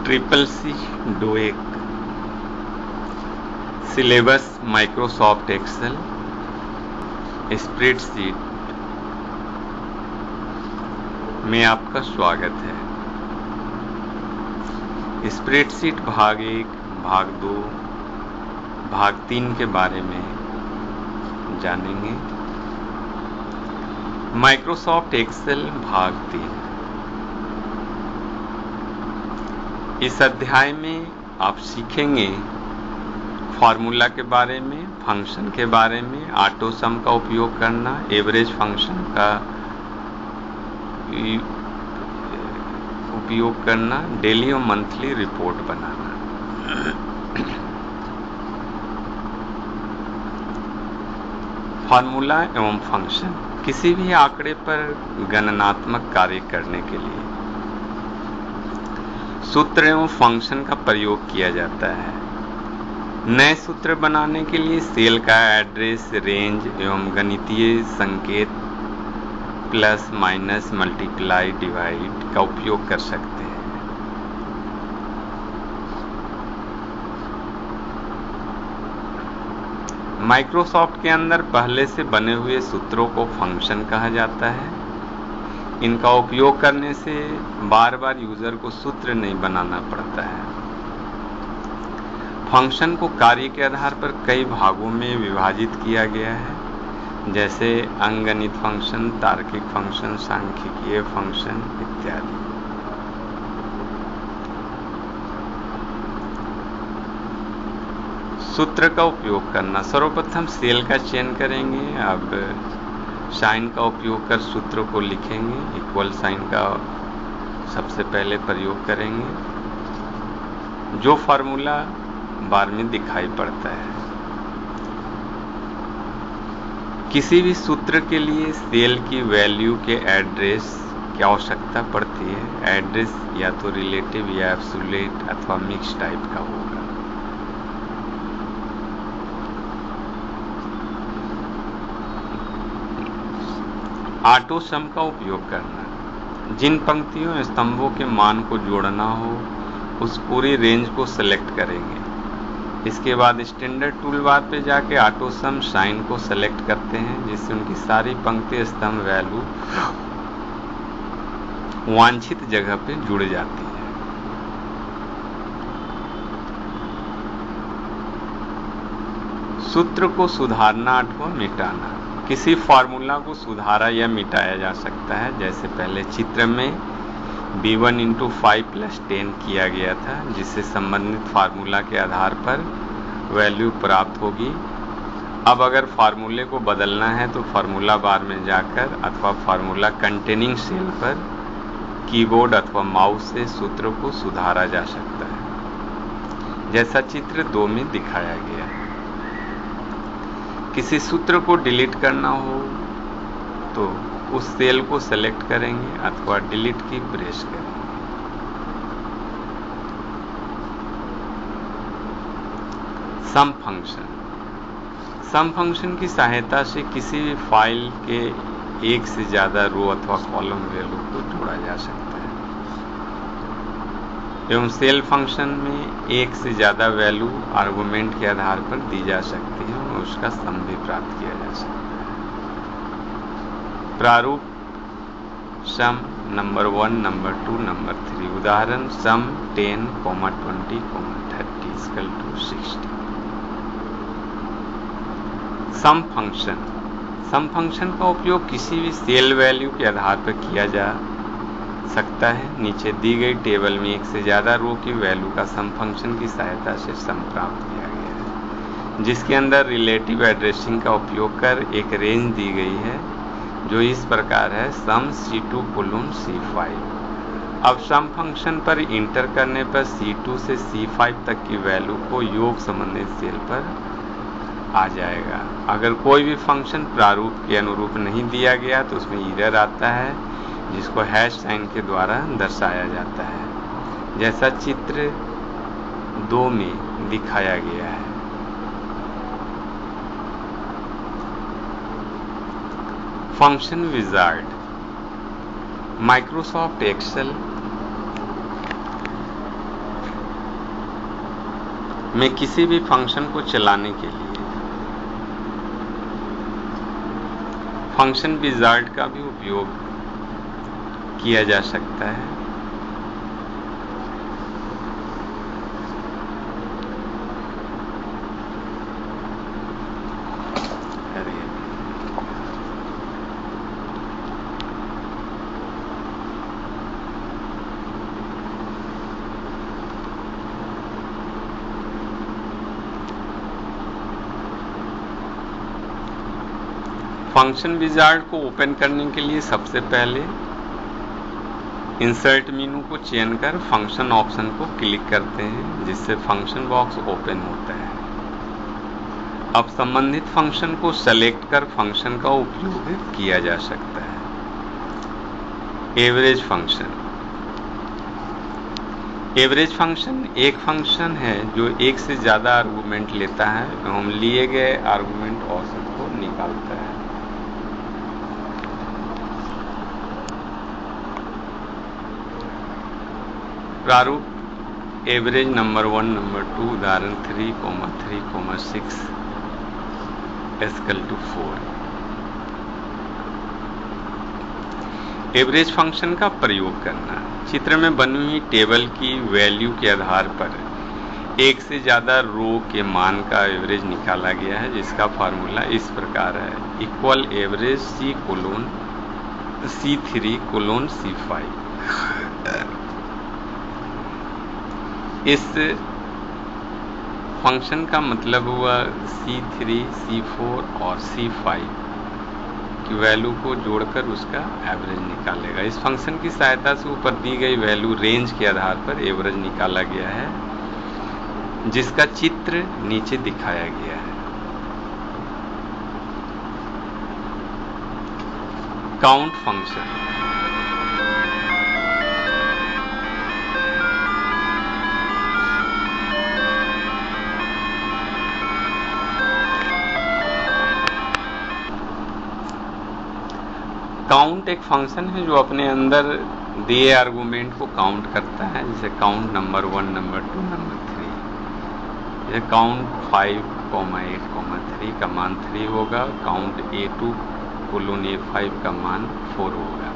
CCC DOEACC syllabus Microsoft Excel spreadsheet में आपका स्वागत है। स्प्रेडशीट भाग 1, भाग 2, भाग 3 के बारे में जानेंगे। माइक्रोसॉफ्ट एक्सेल भाग 3। इस अध्याय में आप सीखेंगे फार्मूला के बारे में, फंक्शन के बारे में, ऑटो सम का उपयोग करना, एवरेज फंक्शन का उपयोग करना, डेली और मंथली रिपोर्ट बनाना। फार्मूला एवं फंक्शन किसी भी आंकड़े पर गणनात्मक कार्य करने के लिए सूत्र एवं फंक्शन का प्रयोग किया जाता है। नए सूत्र बनाने के लिए सेल का एड्रेस, रेंज एवं गणितीय संकेत प्लस, माइनस, मल्टीप्लाई, डिवाइड का उपयोग कर सकते हैं। माइक्रोसॉफ्ट के अंदर पहले से बने हुए सूत्रों को फंक्शन कहा जाता है। इनका उपयोग करने से बार बार यूजर को सूत्र नहीं बनाना पड़ता है। फंक्शन को कार्य के आधार पर कई भागों में विभाजित किया गया है, जैसे अंकगणित फंक्शन, तार्किक फंक्शन, सांख्यिकीय फंक्शन इत्यादि। सूत्र का उपयोग करना, सर्वप्रथम सेल का चयन करेंगे। अब साइन का उपयोग कर सूत्र को लिखेंगे। इक्वल साइन का सबसे पहले प्रयोग करेंगे, जो फार्मूला बार में दिखाई पड़ता है। किसी भी सूत्र के लिए सेल की वैल्यू के एड्रेस की आवश्यकता पड़ती है। एड्रेस या तो रिलेटिव या एब्सोल्यूट अथवा मिक्स टाइप का होगा। ऑटो सम का उपयोग करना, जिन पंक्तियों स्तंभों के मान को जोड़ना हो उस पूरी रेंज को सेलेक्ट करेंगे। इसके बाद स्टैंडर्ड टूल बार पे जाके ऑटो सम साइन को सेलेक्ट करते हैं, जिससे उनकी सारी पंक्ति स्तंभ वैल्यू वांछित जगह पे जुड़ जाती है। सूत्र को सुधारना अथवा मिटाना, किसी फार्मूला को सुधारा या मिटाया जा सकता है। जैसे पहले चित्र में b1 × 5 + 10 किया गया था, जिससे संबंधित फार्मूला के आधार पर वैल्यू प्राप्त होगी। अब अगर फार्मूले को बदलना है तो फार्मूला बार में जाकर अथवा फार्मूला कंटेनिंग सेल पर कीबोर्ड अथवा माउस से सूत्र को सुधारा जा सकता है, जैसा चित्र 2 में दिखाया गया है। किसी सूत्र को डिलीट करना हो तो उस सेल को सेलेक्ट करेंगे अथवा डिलीट की प्रेस करेंगे। सम फंक्शन, सम फंक्शन की सहायता से किसी भी फाइल के एक से ज्यादा रो अथवा कॉलम वैल्यू को जोड़ा जा सकता है। एवं सेल फंक्शन में एक से ज्यादा वैल्यू आर्गुमेंट के आधार पर दी जा सकती है और उसका सम भी प्राप्त किया जा सकता है। प्रारूप सम नंबर 1, नंबर 2, नंबर 3। उदाहरण सम 10, 20, 30 = 60। सम फंक्शन, सम फंक्शन का उपयोग किसी भी सेल वैल्यू के आधार पर किया जा सकता है। नीचे दी गई टेबल में एक से ज्यादा रो की वैल्यू का सम फंक्शन की सहायता से सम प्राप्त किया गया है, जिसके अंदर रिलेटिव एड्रेसिंग का उपयोग कर एक रेंज दी गई है, जो इस प्रकार है सम C2 * C5। अब सम फंक्शन पर इंटर करने पर C2 से C5 तक की वैल्यू को योग संबंधित सेल पर आ जाएगा। अगर कोई भी फंक्शन प्रारूप के अनुरूप नहीं दिया गया तो उसमें एरर आता है, जिसको हैश साइन के द्वारा दर्शाया जाता है, जैसा चित्र 2 में दिखाया गया है। फंक्शन विजार्ड, माइक्रोसॉफ्ट एक्सेल में किसी भी फंक्शन को चलाने के लिए फंक्शन विजार्ड का भी उपयोग किया जा सकता है। फंक्शन विजार्ड को ओपन करने के लिए सबसे पहले इंसर्ट मेनू को चयन कर फंक्शन ऑप्शन को क्लिक करते हैं, जिससे फंक्शन बॉक्स ओपन होता है। अब संबंधित फंक्शन को सेलेक्ट कर फंक्शन का उपयोग किया जा सकता है। Average function. एवरेज फंक्शन एक फंक्शन है जो एक से ज्यादा आर्गुमेंट लेता है एवं लिए गए आर्गुमेंट औसत को निकालता है। प्रारूप एवरेज नंबर 1 नंबर 2 उदाहरण 3,3,6 = 4। एवरेज फंक्शन का प्रयोग करना। चित्र में बनी हुई टेबल की वैल्यू के आधार पर एक से ज्यादा रो के मान का एवरेज निकाला गया है, जिसका फार्मूला इस प्रकार है: इक्वल एवरेज C:C3:C5। इस फंक्शन का मतलब हुआ C3, C4 और C5 की वैल्यू को जोड़कर उसका एवरेज निकालेगा। इस फंक्शन की सहायता से ऊपर दी गई वैल्यू रेंज के आधार पर एवरेज निकाला गया है, जिसका चित्र नीचे दिखाया गया है। Count function. काउंट एक फंक्शन है जो अपने अंदर दिए आर्गुमेंट को काउंट करता है, जैसे काउंट नंबर 1, नंबर 2, नंबर 3। जैसे काउंट 5,8,3 का मान 3 होगा, काउंट A2:A5 का मान 4 होगा।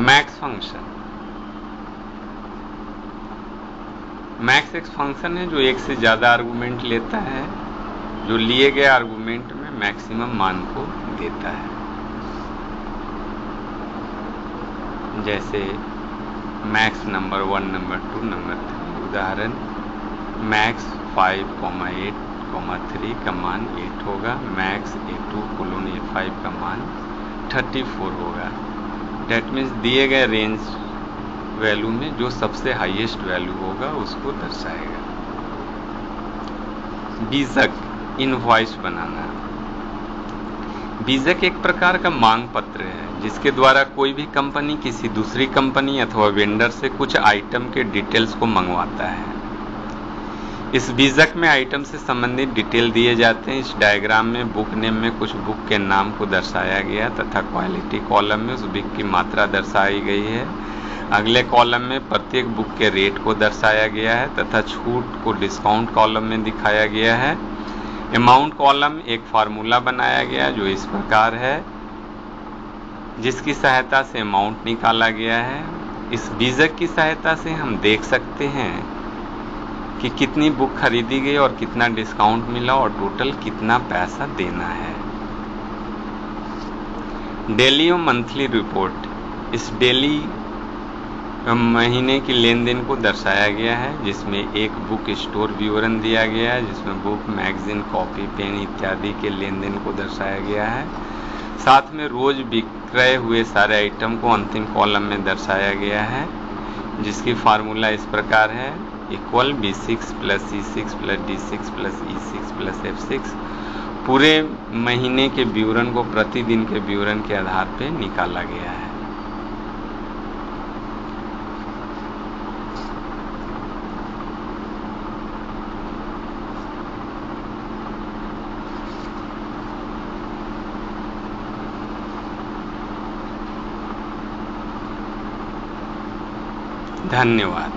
Max function. मैक्स एक फंक्शन है जो एक से ज्यादा आर्गुमेंट लेता है, जो लिए गए आर्गुमेंट में मैक्सिमम मान को देता है। जैसे मैक्स नंबर 1, नंबर 2, नंबर 3। उदाहरण मैक्स 5,8,3 का मान 8 होगा, मैक्स A2:A5 का मान 34 होगा। डेट मीन्स दिए गए रेंज वैल्यू में जो सबसे हाईएस्ट वैल्यू होगा उसको दर्शाएगा। बीजक इनवॉइस बनाना। बीजक एक प्रकार का मांग पत्र है जिसके द्वारा कोई भी कंपनी किसी दूसरी कंपनी अथवा वेंडर से कुछ आइटम के डिटेल्स को मंगवाता है। इस बीजक में आइटम से संबंधित डिटेल दिए जाते हैं। इस डायग्राम में बुक नेम में कुछ बुक के नाम को दर्शाया गया तथा क्वालिटी कॉलम में उस बुक की मात्रा दर्शाई गई है। अगले कॉलम में प्रत्येक बुक के रेट को दर्शाया गया है तथा छूट को डिस्काउंट कॉलम में दिखाया गया है। अमाउंट कॉलम एक फार्मूला बनाया गया जो इस प्रकार है, जिसकी सहायता से अमाउंट निकाला गया है। इस बीजक की सहायता से हम देख सकते हैं कि कितनी बुक खरीदी गई और कितना डिस्काउंट मिला और टोटल कितना पैसा देना है। डेली और मंथली रिपोर्ट। इस डेली महीने की लेन देन को दर्शाया गया है, जिसमें एक बुक स्टोर विवरण दिया गया है, जिसमें बुक, मैगजीन, कॉपी, पेन इत्यादि के लेन देन को दर्शाया गया है। साथ में रोज विक्रय हुए सारे आइटम को अंतिम कॉलम में दर्शाया गया है, जिसकी फार्मूला इस प्रकार है: equal B6 + C6 + D6 + E6 + F6। पूरे महीने के विवरण को प्रतिदिन के विवरण के आधार पर निकाला गया है। धन्यवाद।